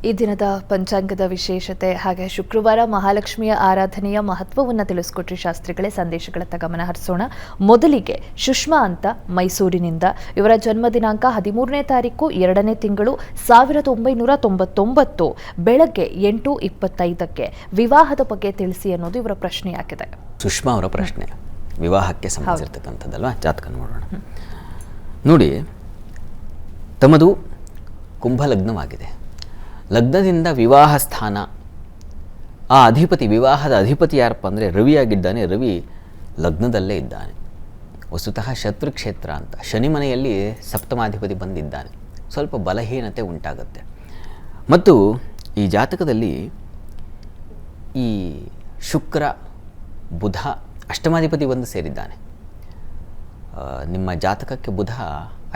ಈ ದಿನದ ಪಂಚಾಂಗದ ವಿಶೇಷತೆ ಹಾಗೆ ಶುಕ್ರವಾರ ಮಹಾಲಕ್ಷ್ಮಿಯ ಆರಾಧನೆಯ ಮಹತ್ವವನ್ನು ತಿಳಿಸ್ಕೊಟ್ರಿ ಶಾಸ್ತ್ರಿಗಳೇ. ಸಂದೇಶಗಳತ್ತ ಗಮನ ಹರಿಸೋಣ. ಮೊದಲಿಗೆ ಸುಷ್ಮಾ ಅಂತ ಮೈಸೂರಿನಿಂದ, ಇವರ ಜನ್ಮ ದಿನಾಂಕ 13ನೇ ತಾರೀಕು 2ನೇ ತಿಂಗಳು 1999 ಬೆಳಗ್ಗೆ 8:25ಕ್ಕೆ. ವಿವಾಹದ ಬಗ್ಗೆ ತಿಳಿಸಿ ಅನ್ನೋದು ಇವರ ಪ್ರಶ್ನೆಯಾಗಿದೆ. ಸುಷ್ಮಾ ಅವರ ಪ್ರಶ್ನೆ ವಿವಾಹಕ್ಕೆ ಸಂಬಂಧಿಸಿರ್ತಕ್ಕಂಥದ್ದಲ್ವಾ? ಜಾತಕ ನೋಡೋಣ. ನೋಡಿ, ತಮ್ಮದು ಕುಂಭ ಲಗ್ನವಾಗಿದೆ. ಲಗ್ನದಿಂದ ವಿವಾಹ ಸ್ಥಾನ, ಆ ಅಧಿಪತಿ, ವಿವಾಹದ ಅಧಿಪತಿ ಯಾರಪ್ಪ ಅಂದರೆ ರವಿಯಾಗಿದ್ದಾನೆ. ರವಿ ಲಗ್ನದಲ್ಲೇ ಇದ್ದಾನೆ. ವಸ್ತುತಃ ಶತ್ರುಕ್ಷೇತ್ರ ಅಂತ, ಶನಿ ಮನೆಯಲ್ಲಿ ಸಪ್ತಮಾಧಿಪತಿ ಬಂದಿದ್ದಾನೆ. ಸ್ವಲ್ಪ ಬಲಹೀನತೆ ಉಂಟಾಗುತ್ತೆ. ಮತ್ತು ಈ ಜಾತಕದಲ್ಲಿ ಈ ಶುಕ್ರ ಬುಧ ಅಷ್ಟಮಾಧಿಪತಿ ಬಂದು ಸೇರಿದ್ದಾನೆ. ನಿಮ್ಮ ಜಾತಕಕ್ಕೆ ಬುಧ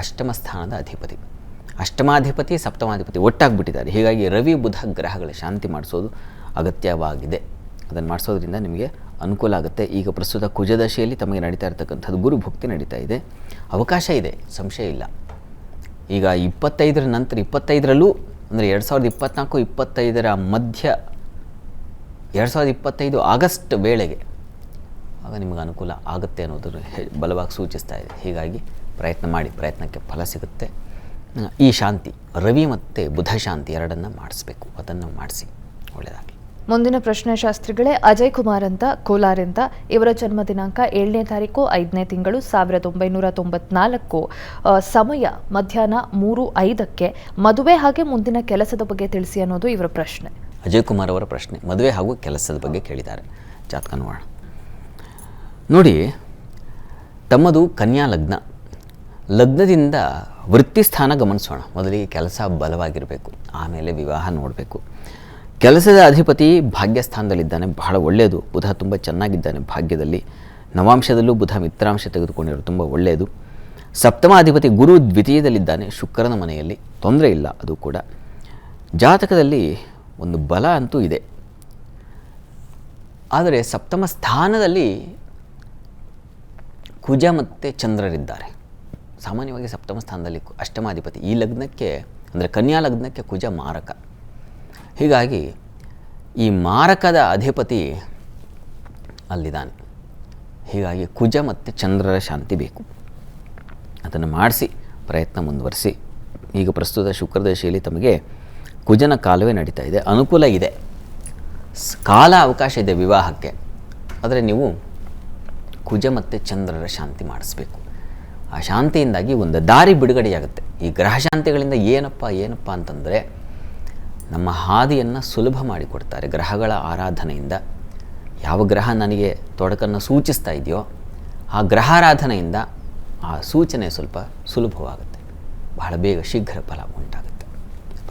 ಅಷ್ಟಮ ಸ್ಥಾನದ ಅಧಿಪತಿ, ಅಷ್ಟಮಾಧಿಪತಿ ಸಪ್ತಮಾಧಿಪತಿ ಒಟ್ಟಾಗಿಬಿಟ್ಟಿದ್ದಾರೆ. ಹೀಗಾಗಿ ರವಿ ಬುಧ ಗ್ರಹಗಳ ಶಾಂತಿ ಮಾಡಿಸೋದು ಅಗತ್ಯವಾಗಿದೆ. ಅದನ್ನು ಮಾಡಿಸೋದ್ರಿಂದ ನಿಮಗೆ ಅನುಕೂಲ ಆಗುತ್ತೆ. ಈಗ ಪ್ರಸ್ತುತ ಕುಜದಶೆಯಲ್ಲಿ ತಮಗೆ ನಡೀತಾ ಇರತಕ್ಕಂಥದ್ದು ಗುರು ಭುಕ್ತಿ ನಡೀತಾ ಇದೆ. ಅವಕಾಶ ಇದೆ, ಸಂಶಯ ಇಲ್ಲ. ಈಗ 25ರ ನಂತರ 25ರಲ್ಲೂ ಅಂದರೆ 2024-25ರ ಮಧ್ಯ 2025 ಆಗಸ್ಟ್ ವೇಳೆಗೆ ಆಗ ನಿಮಗೆ ಅನುಕೂಲ ಆಗುತ್ತೆ ಅನ್ನೋದನ್ನು ಬಲವಾಗಿ ಸೂಚಿಸ್ತಾ ಇದೆ. ಹೀಗಾಗಿ ಪ್ರಯತ್ನ ಮಾಡಿ, ಪ್ರಯತ್ನಕ್ಕೆ ಫಲ ಸಿಗುತ್ತೆ. ಈ ಶಾಂತಿ, ರವಿ ಮತ್ತು ಬುಧ ಶಾಂತಿ ಎರಡನ್ನು ಮಾಡಿಸ್ಬೇಕು. ಅದನ್ನು ಮಾಡಿಸಿ, ಒಳ್ಳೆಯದಾಗಲಿ. ಮುಂದಿನ ಪ್ರಶ್ನೆ ಶಾಸ್ತ್ರಿಗಳೇ. ಅಜಯ್ ಕುಮಾರ್ ಅಂತ ಕೋಲಾರಿಂದ, ಇವರ ಜನ್ಮ ದಿನಾಂಕ 7ನೇ ತಾರೀಕು 5ನೇ ತಿಂಗಳು 1994, ಸಮಯ ಮಧ್ಯಾಹ್ನ 3:05ಕ್ಕೆ. ಮದುವೆ ಹಾಗೆ ಮುಂದಿನ ಕೆಲಸದ ಬಗ್ಗೆ ತಿಳಿಸಿ ಅನ್ನೋದು ಇವರ ಪ್ರಶ್ನೆ. ಅಜಯ್ ಕುಮಾರ್ ಅವರ ಪ್ರಶ್ನೆ ಮದುವೆ ಹಾಗೂ ಕೆಲಸದ ಬಗ್ಗೆ ಕೇಳಿದ್ದಾರೆ. ಜಾತಕ ನೋಡೋಣ. ನೋಡಿ, ತಮ್ಮದು ಕನ್ಯಾ ಲಗ್ನ. ಲಗ್ನದಿಂದ ವೃತ್ತಿ ಸ್ಥಾನ ಗಮನಿಸೋಣ. ಮೊದಲಿಗೆ ಕೆಲಸ ಬಲವಾಗಿರಬೇಕು, ಆಮೇಲೆ ವಿವಾಹ ನೋಡಬೇಕು. ಕೆಲಸದ ಅಧಿಪತಿ ಭಾಗ್ಯಸ್ಥಾನದಲ್ಲಿದ್ದಾನೆ, ಬಹಳ ಒಳ್ಳೆಯದು. ಬುಧ ತುಂಬ ಚೆನ್ನಾಗಿದ್ದಾನೆ ಭಾಗ್ಯದಲ್ಲಿ. ನವಾಂಶದಲ್ಲೂ ಬುಧ ಮಿತ್ರಾಂಶ ತೆಗೆದುಕೊಂಡಿರೋದು ತುಂಬ ಒಳ್ಳೆಯದು. ಸಪ್ತಮಾಧಿಪತಿ ಗುರು ದ್ವಿತೀಯದಲ್ಲಿದ್ದಾನೆ, ಶುಕ್ರನ ಮನೆಯಲ್ಲಿ, ತೊಂದರೆ ಇಲ್ಲ. ಅದು ಕೂಡ ಜಾತಕದಲ್ಲಿ ಒಂದು ಬಲ ಅಂತೂ ಇದೆ. ಆದರೆ ಸಪ್ತಮ ಸ್ಥಾನದಲ್ಲಿ ಕುಜ ಮತ್ತು ಚಂದ್ರರಿದ್ದಾರೆ. ಸಾಮಾನ್ಯವಾಗಿ ಸಪ್ತಮ ಸ್ಥಾನದಲ್ಲಿ ಅಷ್ಟಮಾಧಿಪತಿ. ಈ ಲಗ್ನಕ್ಕೆ ಅಂದರೆ ಕನ್ಯಾ ಲಗ್ನಕ್ಕೆ ಕುಜ ಮಾರಕ. ಹೀಗಾಗಿ ಈ ಮಾರಕದ ಅಧಿಪತಿ ಅಲ್ಲಿದ್ದಾನೆ. ಹೀಗಾಗಿ ಕುಜ ಮತ್ತು ಚಂದ್ರರ ಶಾಂತಿ ಬೇಕು. ಅದನ್ನು ಮಾಡಿಸಿ ಪ್ರಯತ್ನ ಮುಂದುವರಿಸಿ. ಈಗ ಪ್ರಸ್ತುತ ಶುಕ್ರದಶೆಯಲ್ಲಿ ತಮಗೆ ಕುಜನ ಕಾಲವೇ ನಡೀತಾ ಇದೆ. ಅನುಕೂಲ ಇದೆ, ಕಾಲ ಅವಕಾಶ ಇದೆ ವಿವಾಹಕ್ಕೆ. ಆದರೆ ನೀವು ಕುಜ ಮತ್ತು ಚಂದ್ರರ ಶಾಂತಿ ಮಾಡಿಸ್ಬೇಕು. ಆ ಶಾಂತಿಯಿಂದಾಗಿ ಒಂದು ದಾರಿ ಬಿಡುಗಡೆಯಾಗುತ್ತೆ. ಈ ಗ್ರಹ ಶಾಂತಿಗಳಿಂದ ಏನಪ್ಪ ಅಂತಂದರೆ ನಮ್ಮ ಹಾದಿಯನ್ನು ಸುಲಭ ಮಾಡಿಕೊಡ್ತಾರೆ. ಗ್ರಹಗಳ ಆರಾಧನೆಯಿಂದ ಯಾವ ಗ್ರಹ ನನಗೆ ತೊಡಕನ್ನು ಸೂಚಿಸ್ತಾ ಇದೆಯೋ ಆ ಗ್ರಹಾರಾಧನೆಯಿಂದ ಆ ಸೂಚನೆ ಸ್ವಲ್ಪ ಸುಲಭವಾಗುತ್ತೆ. ಬಹಳ ಬೇಗ ಶೀಘ್ರ ಫಲ ಉಂಟಾಗುತ್ತೆ.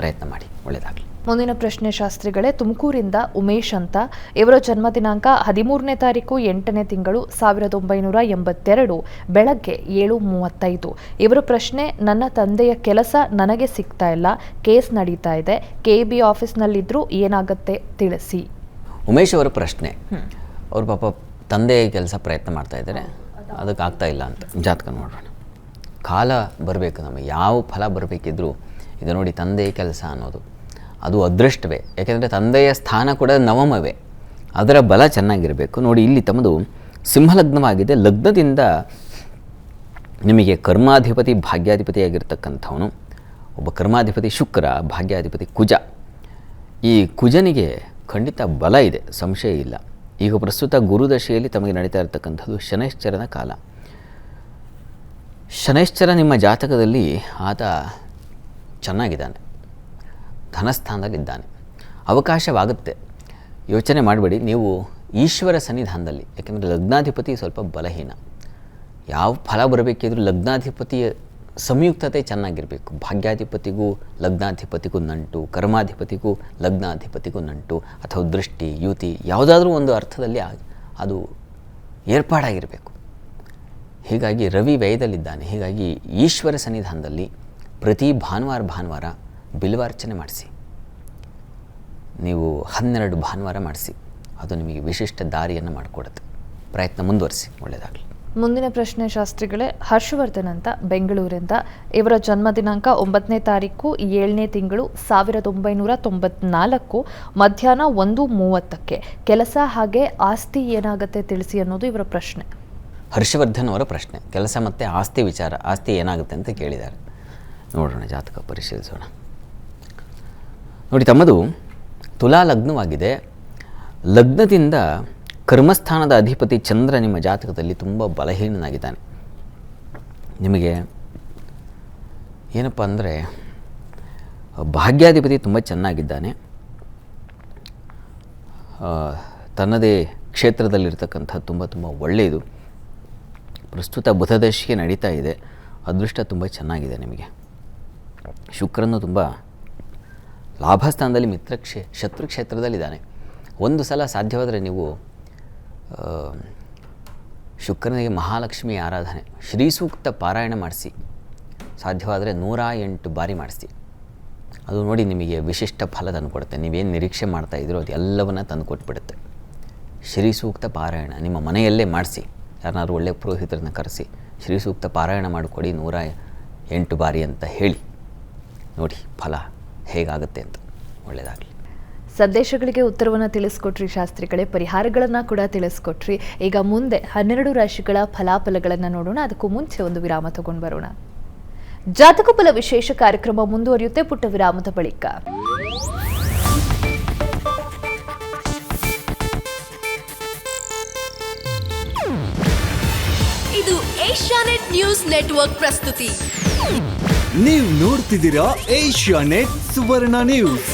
ಪ್ರಯತ್ನ ಮಾಡಿ, ಒಳ್ಳೆಯದಾಗಲಿ. ಮುಂದಿನ ಪ್ರಶ್ನೆ ಶಾಸ್ತ್ರಿಗಳೇ. ತುಮಕೂರಿಂದ ಉಮೇಶ್ ಅಂತ, ಇವರ ಜನ್ಮ ದಿನಾಂಕ 13ನೇ ತಾರೀಕು 8ನೇ ತಿಂಗಳು 1982 ಬೆಳಗ್ಗೆ 7:35. ಇವರ ಪ್ರಶ್ನೆ, ನನ್ನ ತಂದೆಯ ಕೆಲಸ ನನಗೆ ಸಿಗ್ತಾ ಇಲ್ಲ, ಕೇಸ್ ನಡೀತಾ ಇದೆ, KB ಆಫೀಸ್ನಲ್ಲಿದ್ದರೂ ಏನಾಗುತ್ತೆ ತಿಳಿಸಿ. ಉಮೇಶ್ ಅವರ ಪ್ರಶ್ನೆ, ಅವ್ರ ಪಾಪ ತಂದೆ ಕೆಲಸ ಪ್ರಯತ್ನ ಮಾಡ್ತಾ ಇದ್ದಾರೆ, ಅದಕ್ಕೆ ಆಗ್ತಾ ಇಲ್ಲ ಅಂತ. ಜಾತಕ ನೋಡೋಣ. ಕಾಲ ಬರಬೇಕು, ನಮಗೆ ಯಾವ ಫಲ ಬರಬೇಕಿದ್ರೂ. ಈಗ ನೋಡಿ, ತಂದೆಯ ಕೆಲಸ ಅನ್ನೋದು ಅದು ಅದೃಷ್ಟವೇ. ಯಾಕೆಂದರೆ ತಂದೆಯ ಸ್ಥಾನ ಕೂಡ ನವಮವೇ, ಅದರ ಬಲ ಚೆನ್ನಾಗಿರಬೇಕು. ನೋಡಿ, ಇಲ್ಲಿ ತಮ್ಮದು ಸಿಂಹಲಗ್ನವಾಗಿದೆ. ಲಗ್ನದಿಂದ ನಿಮಗೆ ಕರ್ಮಾಧಿಪತಿ ಭಾಗ್ಯಾಧಿಪತಿಯಾಗಿರ್ತಕ್ಕಂಥವನು ಒಬ್ಬ ಕರ್ಮಾಧಿಪತಿ ಶುಕ್ರ, ಭಾಗ್ಯಾಧಿಪತಿ ಕುಜ. ಈ ಕುಜನಿಗೆ ಖಂಡಿತ ಬಲ ಇದೆ, ಸಂಶಯ ಇಲ್ಲ. ಈಗ ಪ್ರಸ್ತುತ ಗುರುದಶೆಯಲ್ಲಿ ತಮಗೆ ನಡೀತಾ ಇರತಕ್ಕಂಥದ್ದು ಶನೈಶ್ಚರನ ಕಾಲ. ಶನೈಶ್ಚರ ನಿಮ್ಮ ಜಾತಕದಲ್ಲಿ ಆತ ಚೆನ್ನಾಗಿದ್ದಾನೆ, ಧನಸ್ಥಾನದಲ್ಲಿದ್ದಾನೆ. ಅವಕಾಶವಾಗುತ್ತೆ, ಯೋಚನೆ ಮಾಡಬೇಡಿ. ನೀವು ಈಶ್ವರ ಸನ್ನಿಧಾನದಲ್ಲಿ, ಯಾಕೆಂದರೆ ಲಗ್ನಾಧಿಪತಿ ಸ್ವಲ್ಪ ಬಲಹೀನ. ಯಾವ ಫಲ ಬರಬೇಕಿದ್ರೂ ಲಗ್ನಾಧಿಪತಿಯ ಸಂಯುಕ್ತತೆ ಚೆನ್ನಾಗಿರಬೇಕು. ಭಾಗ್ಯಾಧಿಪತಿಗೂ ಲಗ್ನಾಧಿಪತಿಗೂ ನಂಟು, ಕರ್ಮಾಧಿಪತಿಗೂ ಲಗ್ನಾಧಿಪತಿಗೂ ನಂಟು, ಅಥವಾ ದೃಷ್ಟಿ, ಯುತಿ, ಯಾವುದಾದ್ರೂ ಒಂದು ಅರ್ಥದಲ್ಲಿ ಅದು ಏರ್ಪಾಡಾಗಿರಬೇಕು. ಹೀಗಾಗಿ ರವಿ ವ್ಯಯದಲ್ಲಿದ್ದಾನೆ. ಹೀಗಾಗಿ ಈಶ್ವರ ಸನ್ನಿಧಾನದಲ್ಲಿ ಪ್ರತಿ ಭಾನುವಾರ ಬಿಲ್ವಾರ್ಚನೆ ಮಾಡಿಸಿ. ನೀವು 12 ಭಾನುವಾರ ಮಾಡಿಸಿ, ಅದು ನಿಮಗೆ ವಿಶಿಷ್ಟ ದಾರಿಯನ್ನು ಮಾಡಿಕೊಡುತ್ತೆ. ಪ್ರಯತ್ನ ಮುಂದುವರಿಸಿ, ಒಳ್ಳೆಯದಾಗಲಿ. ಮುಂದಿನ ಪ್ರಶ್ನೆ ಶಾಸ್ತ್ರಿಗಳೇ, ಹರ್ಷವರ್ಧನ್ ಅಂತ ಬೆಂಗಳೂರಿಂದ, ಇವರ ಜನ್ಮ ದಿನಾಂಕ 9ನೇ ತಾರೀಕು 7ನೇ ತಿಂಗಳು 1994 ಮಧ್ಯಾಹ್ನ 1:30. ಕೆಲಸ ಹಾಗೆ ಆಸ್ತಿ ಏನಾಗುತ್ತೆ ತಿಳಿಸಿ ಅನ್ನೋದು ಇವರ ಪ್ರಶ್ನೆ. ಹರ್ಷವರ್ಧನ್ ಅವರ ಪ್ರಶ್ನೆ ಕೆಲಸ ಮತ್ತು ಆಸ್ತಿ ವಿಚಾರ, ಆಸ್ತಿ ಏನಾಗುತ್ತೆ ಅಂತ ಕೇಳಿದ್ದಾರೆ. ನೋಡೋಣ, ಜಾತಕ ಪರಿಶೀಲಿಸೋಣ. ನೋಡಿ, ತಮ್ಮದು ತುಲಾ ಲಗ್ನವಾಗಿದೆ. ಲಗ್ನದಿಂದ ಕರ್ಮಸ್ಥಾನದ ಅಧಿಪತಿ ಚಂದ್ರ ನಿಮ್ಮ ಜಾತಕದಲ್ಲಿ ತುಂಬ ಬಲಹೀನನಾಗಿದ್ದಾನೆ. ನಿಮಗೆ ಏನಪ್ಪ ಅಂದರೆ ಭಾಗ್ಯಾಧಿಪತಿ ತುಂಬ ಚೆನ್ನಾಗಿದ್ದಾನೆ. ತನ್ನದೇ ಕ್ಷೇತ್ರದಲ್ಲಿರ್ತಕ್ಕಂಥ ತುಂಬ ಒಳ್ಳೆಯದು. ಪ್ರಸ್ತುತ ಬುಧದಶಿಗೆ ನಡೀತಾ ಇದೆ. ಅದೃಷ್ಟ ತುಂಬ ಚೆನ್ನಾಗಿದೆ ನಿಮಗೆ. ಶುಕ್ರನು ತುಂಬ ಲಾಭಸ್ಥಾನದಲ್ಲಿ ಶತ್ರು ಕ್ಷೇತ್ರದಲ್ಲಿದ್ದಾನೆ. ಒಂದು ಸಲ ಸಾಧ್ಯವಾದರೆ ನೀವು ಶುಕ್ರನಿಗೆ ಮಹಾಲಕ್ಷ್ಮಿ ಆರಾಧನೆ, ಶ್ರೀ ಸೂಕ್ತ ಪಾರಾಯಣ ಮಾಡಿಸಿ. ಸಾಧ್ಯವಾದರೆ 108 ಬಾರಿ ಮಾಡಿಸಿ. ಅದು ನೋಡಿ ನಿಮಗೆ ವಿಶಿಷ್ಟ ಫಲ ತಂದುಕೊಡುತ್ತೆ. ನೀವೇನು ನಿರೀಕ್ಷೆ ಮಾಡ್ತಾಯಿದ್ರೋ ಅದು ಎಲ್ಲವನ್ನ ತಂದುಕೊಟ್ಬಿಡುತ್ತೆ. ಶ್ರೀ ಸೂಕ್ತ ಪಾರಾಯಣ ನಿಮ್ಮ ಮನೆಯಲ್ಲೇ ಮಾಡಿಸಿ. ಯಾರನ್ನಾದ್ರೂ ಒಳ್ಳೆಯ ಪುರೋಹಿತರನ್ನ ಕರೆಸಿ ಶ್ರೀ ಸೂಕ್ತ ಪಾರಾಯಣ ಮಾಡಿಕೊಡಿ 108 ಬಾರಿ ಅಂತ ಹೇಳಿ ನೋಡಿ ಫಲ ಹೇಗಾಗುತ್ತೆ ಅಂತ. ಒಳ್ಳೆಯದಾಗಲಿ. ಸಂದೇಶಗಳಿಗೆ ಉತ್ತರವನ್ನು ತಿಳಿಸ್ಕೊಟ್ರಿ ಶಾಸ್ತ್ರಿಗಳೇ, ಪರಿಹಾರಗಳನ್ನು ಕೂಡ ತಿಳಿಸ್ಕೊಟ್ರಿ. ಈಗ ಮುಂದೆ 12 ರಾಶಿಗಳ ಫಲಾಫಲಗಳನ್ನು ನೋಡೋಣ. ಅದಕ್ಕೂ ಮುಂಚೆ ಒಂದು ವಿರಾಮ ತಗೊಂಡು ಬರೋಣ. ಜಾತಕ ಫಲ ವಿಶೇಷ ಕಾರ್ಯಕ್ರಮ ಮುಂದುವರಿಯುತ್ತೆ ಪುಟ್ಟ ವಿರಾಮದ ಬಳಿಕ. ಇದು ಏಷ್ಯಾನೆಟ್ ನ್ಯೂಸ್ ನೆಟ್ವರ್ಕ್ ಪ್ರಸ್ತುತಿ. ನೀವು ನೋಡ್ತಿದ್ದೀರಾ ಏಷ್ಯಾನೆಟ್ ಸುವರ್ಣ ನ್ಯೂಸ್.